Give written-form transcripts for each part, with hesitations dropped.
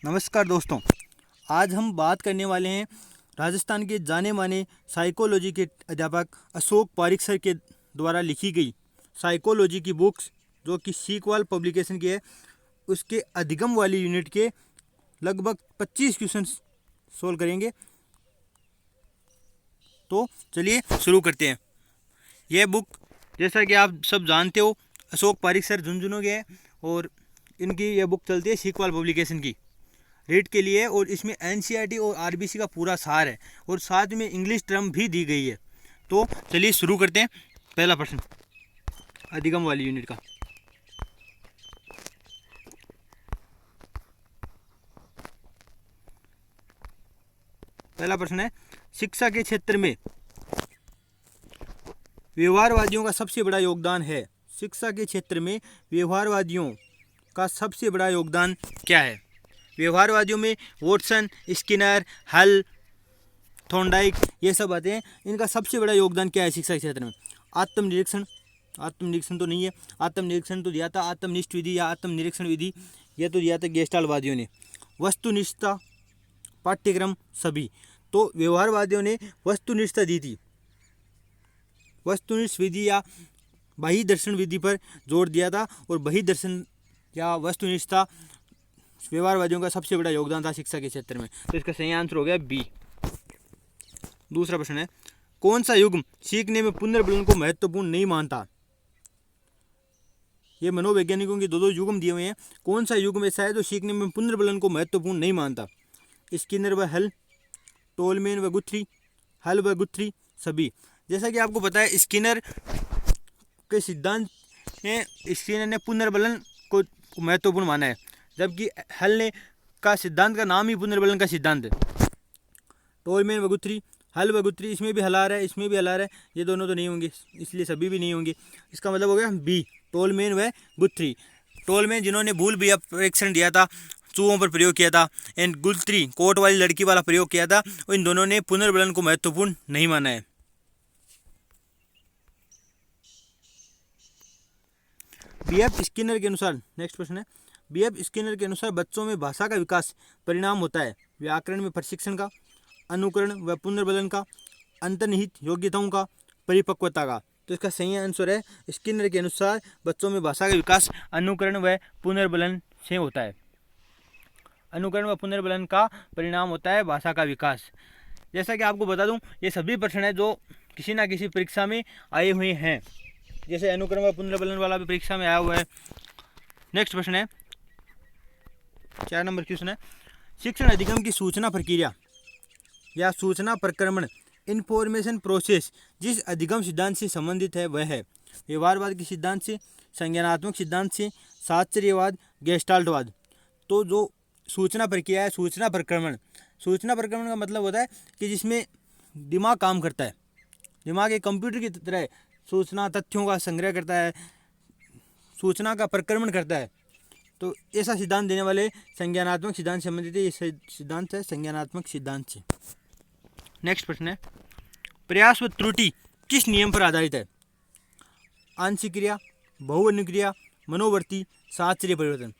नमस्कार दोस्तों, आज हम बात करने वाले हैं राजस्थान के जाने माने साइकोलॉजी के अध्यापक अशोक पारिक सर के द्वारा लिखी गई साइकोलॉजी की बुक्स जो कि सीक्वल पब्लिकेशन की है, उसके अधिगम वाली यूनिट के लगभग 25 क्वेश्चन सोल्व करेंगे। तो चलिए शुरू करते हैं। यह बुक जैसा कि आप सब जानते हो अशोक पारिक सर झुंझुनू के हैं और इनकी यह बुक चलती है सीक्वल पब्लिकेशन की रीड के लिए, और इसमें एनसीईआरटी और आरबीसी का पूरा सार है और साथ में इंग्लिश टर्म भी दी गई है। तो चलिए शुरू करते हैं। पहला प्रश्न अधिगम वाली यूनिट का। पहला प्रश्न है, शिक्षा के क्षेत्र में व्यवहारवादियों का सबसे बड़ा योगदान है। शिक्षा के क्षेत्र में व्यवहारवादियों का सबसे बड़ा योगदान क्या है? व्यवहारवादियों में वॉटसन, स्किनर, हल, थॉर्नडाइक ये सब आते हैं। इनका सबसे बड़ा योगदान क्या है शिक्षा के क्षेत्र में? आत्मनिरीक्षण। आत्मनिरीक्षण तो नहीं है, आत्मनिरीक्षण तो दिया था आत्मनिष्ठ विधि या आत्मनिरीक्षण विधि, यह तो दिया था गेस्टाल्टवादियों ने। वस्तुनिष्ठता पाठ्यक्रम सभी, तो व्यवहारवादियों ने वस्तुनिष्ठता दी थी। वस्तुनिष्ठ विधि या बही दर्शन विधि पर जोर दिया था और बही दर्शन या वस्तुनिष्ठता व्यवहारवादियों का सबसे बड़ा योगदान था शिक्षा के क्षेत्र में। तो इसका सही आंसर हो गया बी। दूसरा प्रश्न है, कौन सा युग्म सीखने में पुनर्बलन को महत्वपूर्ण नहीं मानता? ये मनोवैज्ञानिकों के दो युग्म दिए हुए हैं। कौन सा युग्म ऐसा है जो सीखने में पुनर्बलन को महत्वपूर्ण नहीं मानता? स्किनर व हल, टोलमेन व गुथ्री, हल व गुथ्री सभी। जैसा कि आपको पता है स्किनर के सिद्धांत में स्किनर ने पुनर्बलन को महत्वपूर्ण माना है, जबकि हल ने का सिद्धांत का नाम ही पुनर्बलन का सिद्धांत है। टोलमेन व गुथ्री, हल व गुथ्री, इसमें भी हला रहा है, इसमें भी हला रहा है, ये दोनों तो नहीं होंगे, इसलिए सभी भी नहीं होंगे। इसका मतलब हो गया बी, टोलमेन व गुथ्री। टोलमेन जिन्होंने भूल भुलैया परीक्षण दिया था, चूहों पर प्रयोग किया था, एंड गुथ्री कोट वाली लड़की वाला प्रयोग किया था, और इन दोनों ने पुनर्बलन को महत्वपूर्ण नहीं माना है। बीएफ स्किनर के अनुसार, नेक्स्ट प्रश्न है, बीएफ स्किनर के अनुसार बच्चों में भाषा का विकास परिणाम होता है व्याकरण में प्रशिक्षण का, अनुकरण व पुनर्बलन का, अंतर्निहित योग्यताओं का, परिपक्वता का। तो इसका सही आंसर है स्किनर के अनुसार बच्चों में भाषा का विकास अनुकरण व पुनर्बलन से होता है। अनुकरण व पुनर्बलन का परिणाम होता है भाषा का विकास। जैसा कि आपको बता दूं, ये सभी प्रश्न है जो किसी ना किसी परीक्षा में आए हुए हैं, जैसे अनुकरण व पुनर्बलन वाला भी परीक्षा में आया हुआ है। नेक्स्ट प्रश्न है, 4 नंबर क्वेश्चन है, शिक्षण अधिगम की सूचना प्रक्रिया या सूचना प्रक्रमण इंफॉर्मेशन प्रोसेस जिस अधिगम सिद्धांत से संबंधित है वह है व्यवहारवाद के सिद्धांत से, संज्ञानात्मक सिद्धांत से, साहचर्यवाद, गेस्टाल्टवाद। तो जो सूचना प्रक्रिया है, सूचना प्रक्रमण का मतलब होता है कि जिसमें दिमाग काम करता है, दिमाग एक कंप्यूटर की तरह सूचना तथ्यों का संग्रह करता है, सूचना का प्रक्रमण करता है। तो ऐसा सिद्धांत देने वाले संज्ञानात्मक सिद्धांत से संबंधित है। ये सिद्धांत है संज्ञानात्मक सिद्धांत से। नेक्स्ट प्रश्न है, प्रयास व त्रुटि किस नियम पर आधारित है? आंशिक क्रिया, बहुअनुक्रिया, मनोवर्ती, साहचर्य परिवर्तन।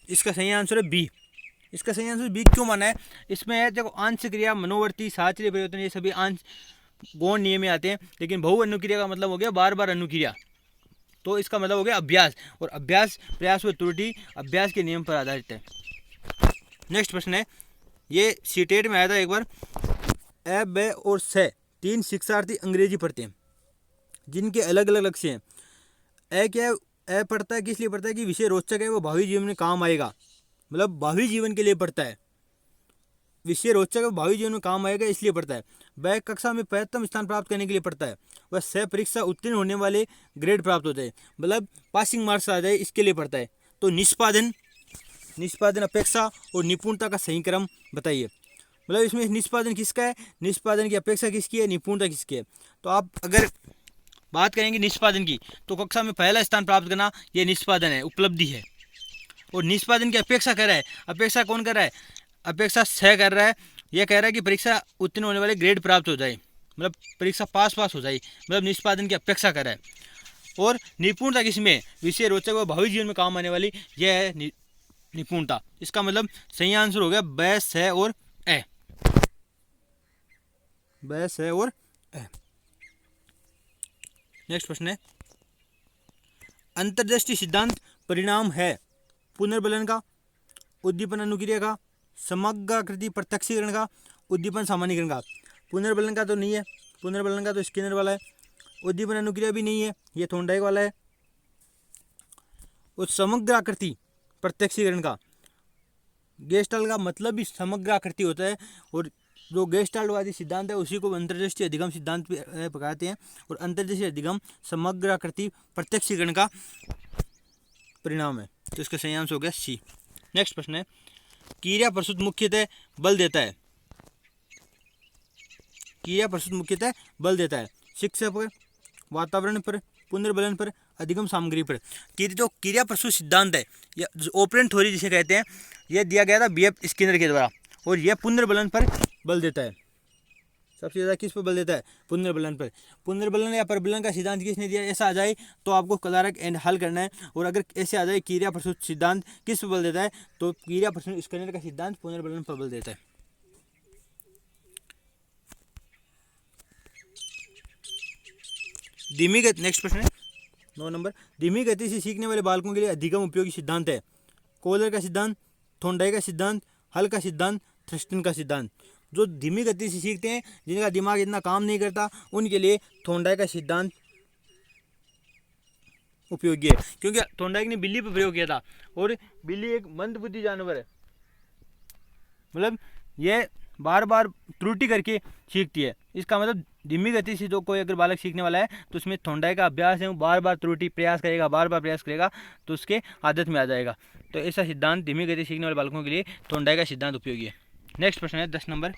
इसका सही आंसर है बी। इसका सही आंसर बी क्यों माना है? इसमें है देखो, आंशिक क्रिया, मनोवर्ती, साहचर्य परिवर्तन ये सभी गौण नियम में आते हैं, लेकिन बहुअनुक्रिया का मतलब हो गया बार बार अनुक्रिया, तो इसका मतलब हो गया अभ्यास, और अभ्यास, प्रयास व त्रुटि अभ्यास के नियम पर आधारित है। नेक्स्ट प्रश्न है, ये सीटेट में आया था एक बार, ए, बे और से 3 शिक्षार्थी अंग्रेजी पढ़ते हैं जिनके अलग अलग लक्ष्य हैं। ए क्या है? ए पढ़ता है किस लिए पढ़ता है कि विषय रोचक है, वो भावी जीवन में काम आएगा, मतलब भावी जीवन के लिए पढ़ता है। विषय रोचक है, भावी जीवन में काम आएगा इसलिए पढ़ता है। वह कक्षा में 75 स्थान प्राप्त करने के लिए पढ़ता है। वह सह परीक्षा उत्तीर्ण होने वाले ग्रेड प्राप्त होते हैं, मतलब पासिंग मार्क्स आ जाए इसके लिए पढ़ता है। तो निष्पादन अपेक्षा और निपुणता का सही क्रम बताइए। मतलब इसमें निष्पादन किसका है, निष्पादन की अपेक्षा किसकी है, निपुणता किसकी है। तो आप अगर बात करेंगे निष्पादन की, तो कक्षा में पहला स्थान प्राप्त करना यह निष्पादन है, उपलब्धि है। और निष्पादन की अपेक्षा कर रहा है, अपेक्षा कौन कर रहा है? अपेक्षा सह कर रहा है, यह कह रहा है कि परीक्षा उत्तीर्ण होने वाले ग्रेड प्राप्त हो जाए, मतलब परीक्षा पास हो जाए, मतलब निष्पादन की अपेक्षा कर रहा है। और निपुणता किसमें? विषय रोचक व भावी जीवन में काम आने वाली, यह है निपुणता। इसका मतलब सही आंसर हो गया ब, स और ए। ब, स और ए। नेक्स्ट प्रश्न है, अंतर्दृष्टि सिद्धांत परिणाम है पुनर्बलन का, उद्दीपन अनुक्रिया का, समग्राकृति प्रत्यक्षीकरण का, उद्दीपन सामान्यीकरण का। पुनर्बलन का तो नहीं है, पुनर्बलन का तो स्किनर वाला है। उद्दीपन अनुक्रिया भी नहीं है, ये थॉर्नडाइक वाला है। और समग्राकृति प्रत्यक्षीकरण का, गेस्टाल्ट का मतलब भी समग्राकृति होता है, और जो गेस्टाल्टवादी सिद्धांत है उसी को अंतर्दृष्टि अधिगम सिद्धांत कहते हैं। और अंतर्दृष्टि अधिगम समग्राकृति प्रत्यक्षीकरण का परिणाम है। तो इसका सही आंसर हो गया सी। नेक्स्ट प्रश्न है, क्रिया प्रस्तुत मुख्यतः बल देता है। क्रिया प्रस्तुत मुख्यतः बल देता है शिक्षा पर, वातावरण पर, पुनर्बलन पर, अधिगम सामग्री पर। जो क्रिया प्रस्तुत सिद्धांत है या ऑपरेंट थ्योरी जिसे कहते हैं, यह दिया गया था बीएफ स्किनर के द्वारा, और यह पुनर्बलन पर बल देता है। सबसे ज़्यादा किस पर बल देता है? पुनर्बलन पर। पुनर्बलन या परबलन का सिद्धांत किसने दिया? ऐसा आ जाए तो आपको कदारक एंड हल करना है, और अगर ऐसे आ जाए क्रिया प्रस्तुत सिद्धांत किस पर बल देता है, तो क्रिया प्रस्तुत स्किनर का सिद्धांत पुनर्बलन पर बल देता है। धीमी गति, नेक्स्ट प्रश्न है 9 नंबर, धीमी गति से सीखने वाले बालकों के लिए अधिगम उपयोगी सिद्धांत है कोहलर का सिद्धांत, थॉर्नडाइक का सिद्धांत, हल का सिद्धांत, थ्रस्टन का सिद्धांत। जो धीमी गति से सीखते हैं, जिनका दिमाग इतना काम नहीं करता, उनके लिए थॉर्नडाइक का सिद्धांत उपयोगी है, क्योंकि थॉर्नडाइक ने बिल्ली पर प्रयोग किया था, और बिल्ली एक मंदबुद्धि जानवर है, मतलब यह बार बार त्रुटि करके सीखती है। इसका मतलब धीमी गति से जो कोई अगर बालक सीखने वाला है, तो उसमें थॉर्नडाइक का अभ्यास है, वो बार बार त्रुटि प्रयास करेगा, बार बार प्रयास करेगा, तो उसके आदत में आ जाएगा। तो ऐसा सिद्धांत धीमी गति सीखने वाले बालकों के लिए थॉर्नडाइक का सिद्धांत उपयोगी है। नेक्स्ट प्रश्न है 10 नंबर,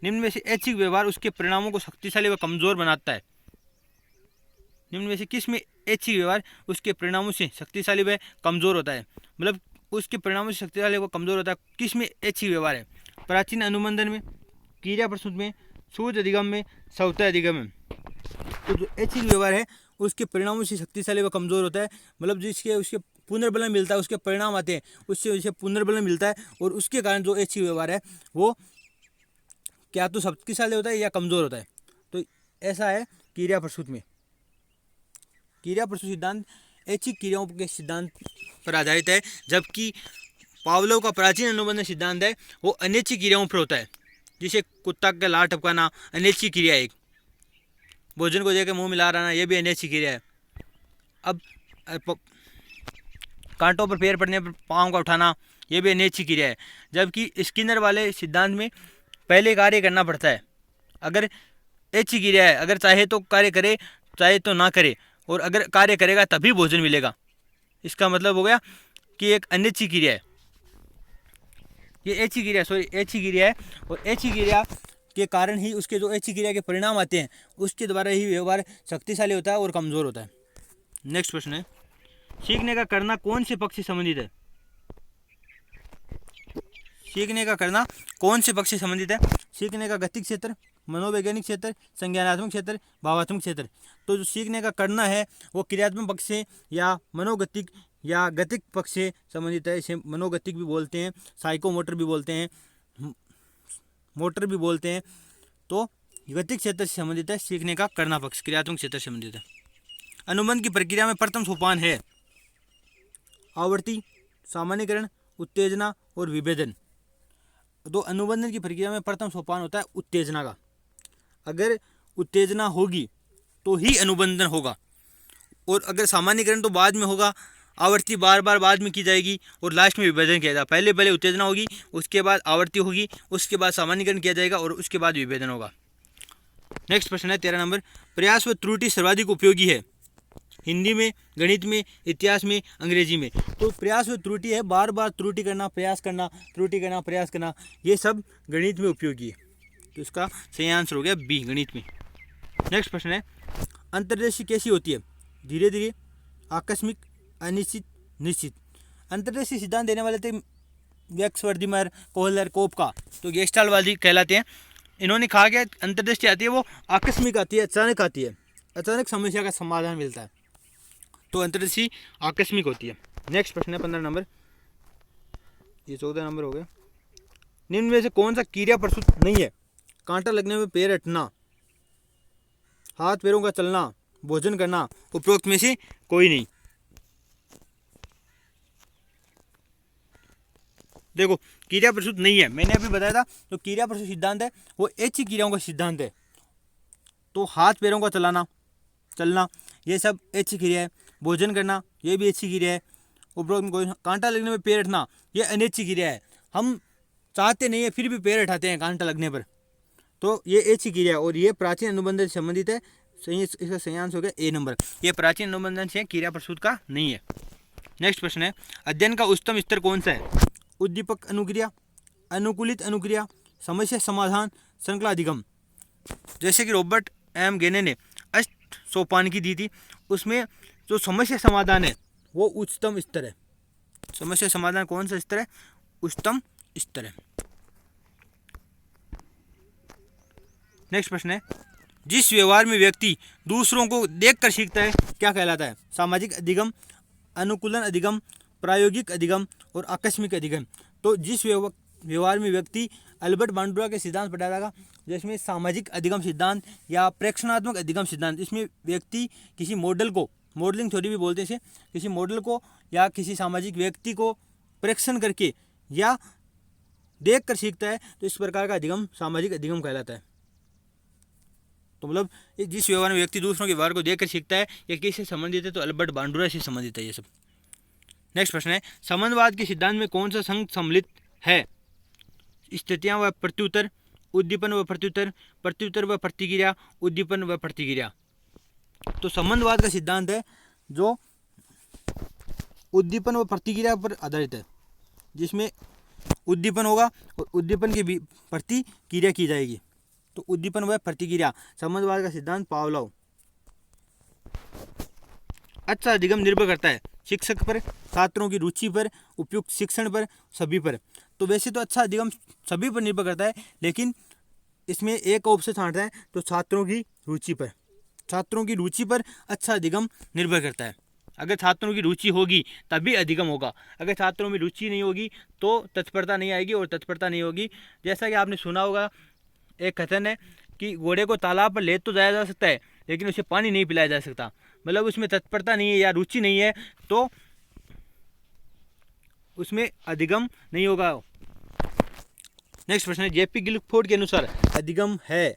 निम्न में से ऐच्छिक व्यवहार उसके परिणामों को शक्तिशाली व कमजोर बनाता है। निम्न में से किस में ऐच्छिक व्यवहार उसके परिणामों से शक्तिशाली व कमजोर होता है? मतलब उसके परिणामों से शक्तिशाली व कमजोर होता है, किस में ऐच्छिक व्यवहार है? प्राचीन अनुबंधन में, क्रिया प्रस्तुत में, सूझ अधिगम में, स्वतः अधिगम में। तो जो ऐच्छिक व्यवहार है उसके परिणामों से शक्तिशाली व कमजोर होता है, मतलब जिसके उसके पुनर्बलन मिलता है, उसके परिणाम आते हैं, उससे उसे पुनर्बलन मिलता है, और उसके कारण जो ऐच्छिक व्यवहार है वो क्या तो शक्तिशाली होता है या कमजोर होता है। तो ऐसा है क्रिया प्रस्तुत में। क्रिया प्रस्तुत सिद्धांत ऐच्छिक क्रियाओं के सिद्धांत पर आधारित है, जबकि पावलोव का प्राचीन अनुबंधन सिद्धांत है वो अनैच्छिक क्रियाओं पर होता है। जिसे कुत्ता का लार टपकाना अनैच्छिक क्रिया है, एक भोजन को देकर मुंह मिला रहा, यह भी अनैच्छिक क्रिया है। अब कांटों पर पैर पड़ने पर पाँव का उठाना, यह भी अनैच्छिक क्रिया है। जबकि स्किनर वाले सिद्धांत में पहले कार्य करना पड़ता है। अगर ऐच्छिक क्रिया है, अगर चाहे तो कार्य करे, चाहे तो ना करे, और अगर कार्य करेगा तभी भोजन मिलेगा। इसका मतलब हो गया कि एक अनैच्छिक क्रिया है, ये ऐच्छिक क्रिया, ऐच्छिक क्रिया है, और ऐच्छिक क्रिया के कारण ही उसके जो ऐच्छिक क्रिया के परिणाम आते हैं, उसके द्वारा ही व्यवहार शक्तिशाली होता है और कमजोर होता है। नेक्स्ट प्रश्न है, सीखने का करना कौन से पक्ष से संबंधित है? सीखने का करना कौन से पक्ष से संबंधित है? सीखने का गतिक क्षेत्र, मनोवैज्ञानिक क्षेत्र, संज्ञानात्मक क्षेत्र, भावात्मक क्षेत्र। तो जो सीखने का करना है वो क्रियात्मक पक्ष से या मनोगतिक या गतिक पक्ष से संबंधित है। इसे मनोगतिक भी बोलते हैं, साइकोमोटर भी बोलते हैं, मोटर भी बोलते हैं। तो गतिक क्षेत्र से संबंधित है सीखने का करना पक्ष, क्रियात्मक क्षेत्र से संबंधित है। अनुबंध की प्रक्रिया में प्रथम सोपान है आवृत्ति, सामान्यीकरण, उत्तेजना और विभेदन। तो अनुबंधन की प्रक्रिया में प्रथम सोपान होता है उत्तेजना का। अगर उत्तेजना होगी तो ही अनुबंधन होगा, और अगर सामान्यीकरण तो बाद में होगा, आवृत्ति बार बार बाद में की जाएगी, और लास्ट में विभेदन किया जाएगा। पहले उत्तेजना होगी, उसके बाद आवृत्ति होगी, उसके बाद सामान्यीकरण किया जाएगा, और उसके बाद विभेदन होगा। नेक्स्ट प्रश्न है 13 नंबर, प्रयास व त्रुटि सर्वाधिक उपयोगी है हिंदी में, गणित में, इतिहास में, अंग्रेजी में। तो प्रयास व त्रुटि है, बार बार त्रुटि करना, प्रयास करना, त्रुटि करना, प्रयास करना, ये सब गणित में उपयोगी है। तो इसका सही आंसर हो गया बी, गणित में। नेक्स्ट प्रश्न है, अंतर्दृष्टि कैसी होती है? धीरे धीरे, आकस्मिक, अनिश्चित, निश्चित। अंतर्दृष्टि सिद्धांत देने वाले थे वर्दिमर, कोहलर, कोपका, तो गेस्टाल्टवादी कहलाते हैं। इन्होंने कहा कि अंतर्दृष्टि आती है वो आकस्मिक आती है, अचानक आती है, अचानक समस्या का समाधान मिलता है। तो अंतर्दृष्टि आकस्मिक होती है। नेक्स्ट प्रश्न है 15 नंबर, ये 14 नंबर हो गया। निम्न में से कौन सा क्रिया प्रसूत नहीं है? कांटा लगने में पैर हटना, हाथ पैरों का चलना, भोजन करना, उपरोक्त में से कोई नहीं। देखो क्रिया प्रसूत नहीं है, मैंने अभी बताया था तो क्रिया प्रसूत सिद्धांत है वो ऐच्छिक क्रियाओं का सिद्धांत है। तो हाथ पैरों का चलना ये सब ऐच्छिक क्रिया है, भोजन करना ये भी ऐच्छिक क्रिया है, उपरोक्त में कोई, कांटा लगने में पैर हटना ये अनैच्छिक क्रिया है, हम चाहते नहीं है फिर भी पैर हटाते हैं कांटा लगने पर, तो ये ऐच्छिक क्रिया है और ये प्राचीन अनुबंध से संबंधित है। सही, इसका सही आंसर हो गया ए नंबर, ये प्राचीन अनुबंधन से क्रिया प्रसूत का नहीं है। नेक्स्ट प्रश्न है अध्ययन का उच्चतम स्तर कौन सा है? उद्दीपक अनुक्रिया, अनुकूलित अनुक्रिया, समस्या समाधान, श्रृंखला अधिगम। जैसे कि रॉबर्ट एम गेने ने अष्ट सोपान की दी थी, उसमें जो समस्या समाधान है वो उच्चतम स्तर है। समस्या समाधान कौन सा स्तर है? उच्चतम स्तर है। नेक्स्ट प्रश्न है जिस व्यवहार में व्यक्ति दूसरों को देखकर सीखता है क्या कहलाता है? सामाजिक अधिगम, अनुकूलन अधिगम, प्रायोगिक अधिगम और आकस्मिक अधिगम। तो जिस व्यवहार में व्यक्ति, अल्बर्ट बांडुरा के सिद्धांत पढ़ाया था जिसमें सामाजिक अधिगम सिद्धांत या प्रेक्षणात्मक अधिगम सिद्धांत, इसमें व्यक्ति किसी मॉडल को, मॉडलिंग थ्योरी भी बोलते हैं इसे, किसी मॉडल को या किसी सामाजिक व्यक्ति को प्रेक्षण करके या देख कर सीखता है, तो इस प्रकार का अधिगम सामाजिक अधिगम कहलाता है। तो मतलब जिस व्यवहार में व्यक्ति दूसरों के व्यवहार को देखकर सीखता है ये किससे संबंधित है? तो अल्बर्ट बांडुरा से संबंधित है ये सब। नेक्स्ट प्रश्न है संबंधवाद के सिद्धांत में कौन सा संघ सम्मिलित है? स्थितियां व प्रत्युत्तर, उद्दीपन व प्रत्युत्तर, प्रत्युत्तर व प्रतिक्रिया, उद्दीपन व प्रतिक्रिया। तो संबंधवाद का सिद्धांत है जो उद्दीपन व प्रतिक्रिया पर आधारित है, जिसमें उद्दीपन होगा और उद्दीपन की भी प्रतिक्रिया की जाएगी। तो उद्दीपन व प्रतिक्रिया, संबंधवाद का सिद्धांत पावलोव। अच्छा अधिगम निर्भर करता है शिक्षक पर, छात्रों की रुचि पर, उपयुक्त शिक्षण पर, सभी पर। तो वैसे तो अच्छा अधिगम सभी पर निर्भर करता है, लेकिन इसमें एक ऑप्शन छांटता है तो छात्रों की रुचि पर। छात्रों की रुचि पर अच्छा अधिगम निर्भर करता है। अगर छात्रों की रुचि होगी तभी अधिगम होगा, अगर छात्रों में रुचि नहीं होगी तो तत्परता नहीं आएगी, और तत्परता नहीं होगी, जैसा कि आपने सुना होगा एक कथन है कि घोड़े को तालाब पर ले तो जाया जा सकता है लेकिन उसे पानी नहीं पिलाया जा सकता, मतलब उसमें तत्परता नहीं है या रुचि नहीं है तो उसमें अधिगम नहीं होगा। नेक्स्ट प्रश्न है जेपी गिलफोर्ड के अनुसार अधिगम है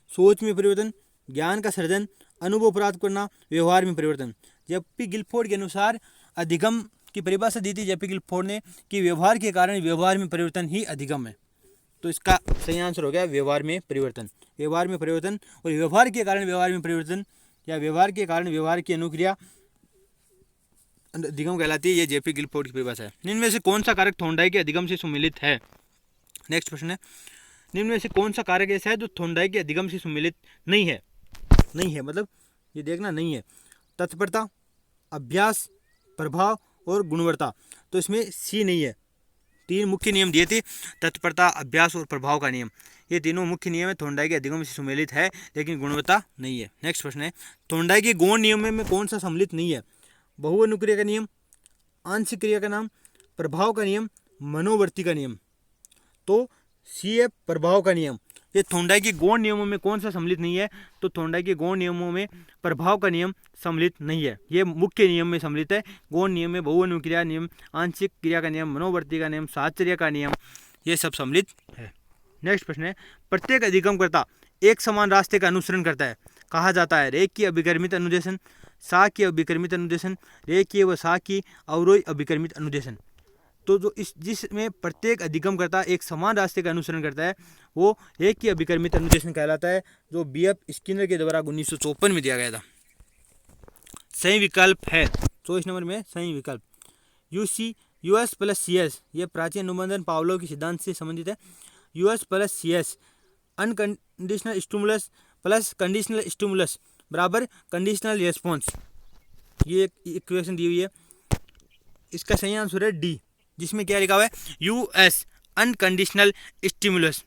सोच में परिवर्तन, ज्ञान का सृजन, अनुभव प्राप्त करना, व्यवहार में परिवर्तन। जेपी गिलफोर्ड के अनुसार अधिगम की परिभाषा दी थी जेपी गिलफोर्ड ने कि व्यवहार के कारण व्यवहार में परिवर्तन ही अधिगम है। तो इसका सही आंसर हो गया व्यवहार में परिवर्तन। व्यवहार में परिवर्तन और व्यवहार के कारण व्यवहार में परिवर्तन या व्यवहार के कारण व्यवहार की अनुक्रिया अधिगम कहलाती है। ये जेपी गिलफोर्ड की परिभाषा है। निम्न में से कौन सा कारक थोंडाई के अधिगम से सम्मिलित है? नेक्स्ट प्रश्न है निम्न में से कौन सा कारक ऐसा है जो थोंडाई के अधिगम से सम्मिलित नहीं है? नहीं है मतलब ये देखना नहीं है। तत्परता, अभ्यास, प्रभाव और गुणवत्ता। तो इसमें सी नहीं है। तीन मुख्य नियम दिए थे, तत्परता, अभ्यास और प्रभाव का नियम, ये तीनों मुख्य नियम है, थोंडाई के अधिगम से सम्मिलित है लेकिन गुणवत्ता नहीं है। नेक्स्ट प्रश्न है थोंडाई के गौण नियम में कौन सा सम्मिलित नहीं है? बहुअनुक्रिया का नियम, आंशिक क्रिया का नाम, प्रभाव का नियम, मनोवर्ती का नियम। तो सी है प्रभाव का नियम। ये थोंडाई के गौण नियमों में कौन सा सम्मिलित नहीं है? तो थोंडाई के गौण नियमों में प्रभाव का नियम सम्मिलित नहीं है, ये मुख्य नियम में सम्मिलित है। गौण नियम में बहुअनुक्रिया नियम, आंशिक क्रिया का नियम, मनोवर्ती का नियम, साहचर्य का नियम, ये सब सम्मिलित है। नेक्स्ट प्रश्न है प्रत्येक अधिगमकर्ता एक समान रास्ते का अनुसरण करता है, कहा जाता है रेखीय अभिकर्मित अनुदेशन, साक्ष्य अभिकर्मित अनुदेशन, रेखीय व साक्ष्य अवरोही अभिकर्मित अनुदेशन। तो जो जिसमें प्रत्येक अधिगमकर्ता एक समान रास्ते का अनुसरण करता है वो रेखीय अभिकर्मित अनुदेशन कहलाता है, जो बीएफ स्किनर के द्वारा 1954 में दिया गया था। सही विकल्प है 24 नंबर में सही विकल्प यूएस प्लस सीएस। ये प्राचीन अनुबंधन पावलोव के सिद्धांत से संबंधित है। US plus CS unconditional stimulus plus conditional stimulus बराबर कंडीशनल रिस्पॉन्स, ये एक इक्वेशन दी हुई है। इसका सही आंसर है डी, जिसमें क्या लिखा हुआ है US unconditional stimulus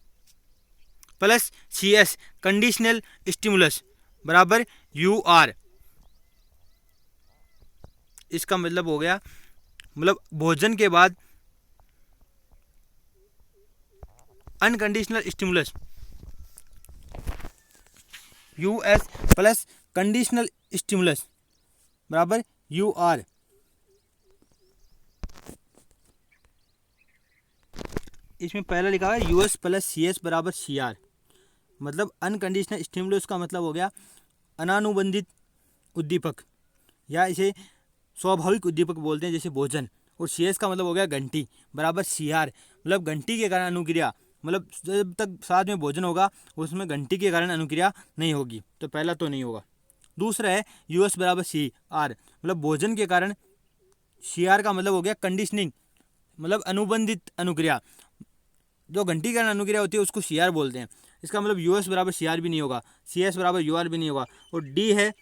plus CS conditional stimulus बराबर यूआर। इसका मतलब हो गया मतलब भोजन के बाद unconditional stimulus US plus conditional stimulus बराबर UR। इसमें पहला लिखा है US प्लस CS बराबर CR। मतलब अनकंडीशनल स्टिमुलस का मतलब हो गया अनानुबंधित उद्दीपक, या इसे स्वाभाविक उद्दीपक बोलते हैं जैसे भोजन। और CS का मतलब हो गया घंटी बराबर CR, मतलब घंटी के कारण अनुक्रिया, मतलब जब तक साथ में भोजन होगा उसमें घंटी के कारण अनुक्रिया नहीं होगी, तो पहला तो नहीं होगा। दूसरा है US बराबर CR, मतलब भोजन के कारण। CR का मतलब हो गया कंडीशनिंग, मतलब अनुबंधित अनुक्रिया। जो घंटी के कारण अनुक्रिया होती है उसको CR बोलते हैं। इसका मतलब US बराबर CR भी नहीं होगा, CS बराबर UR भी नहीं होगा। और D है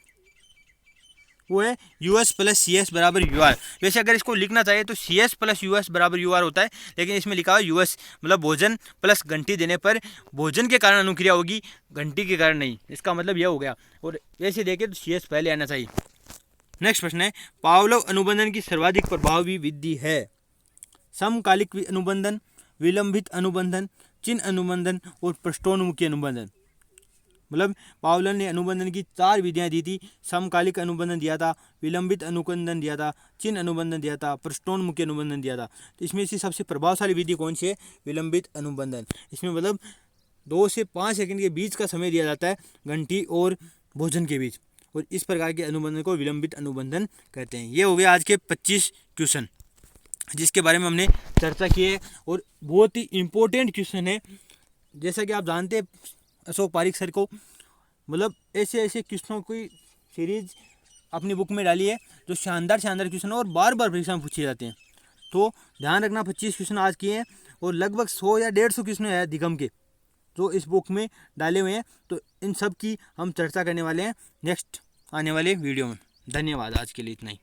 वो है US प्लस CS बराबर UR। वैसे अगर इसको लिखना चाहिए तो CS प्लस US बराबर UR होता है, लेकिन इसमें लिखा हुआ US, मतलब भोजन प्लस घंटी देने पर भोजन के कारण अनुक्रिया होगी, घंटी के कारण नहीं। इसका मतलब यह हो गया। और वैसे देखें तो CS पहले आना चाहिए। नेक्स्ट प्रश्न है, पावलोव अनुबंधन की सर्वाधिक प्रभावी विधि है। समकालिक अनुबंधन, विलंबित अनुबंधन, चिन्ह अनुबंधन और पृष्ठोन्मुखी अनुबंधन। मतलब पावलोव ने अनुबंधन की 4 विधियां दी थी। समकालिक अनुबंधन दिया था, विलंबित अनुबंधन दिया था, चिन्ह अनुबंधन दिया था, पृष्ठोन्मुखी अनुबंधन दिया था। तो इसमें से सबसे प्रभावशाली विधि कौन सी है? विलंबित अनुबंधन। इसमें मतलब 2 से 5 सेकंड के बीच का समय दिया जाता है घंटी और भोजन के बीच, और इस प्रकार के अनुबंधन को विलंबित अनुबंधन कहते हैं। ये हो गया आज के 25 क्वेश्चन जिसके बारे में हमने चर्चा की है, और बहुत ही इम्पोर्टेंट क्वेश्चन है। जैसा कि आप जानते हैं अशोक पारिक सर को, मतलब ऐसे ऐसे क्वेश्चनों की सीरीज अपनी बुक में डाली है जो शानदार शानदार क्वेश्चन और बार बार परीक्षा में पूछे जाते हैं। तो ध्यान रखना, 25 क्वेश्चन आज किए हैं और लगभग 100 या 150 क्वेश्चन है दिगम के जो इस बुक में डाले हुए हैं। तो इन सब की हम चर्चा करने वाले हैं नेक्स्ट आने वाले वीडियो में। धन्यवाद, आज के लिए इतना ही।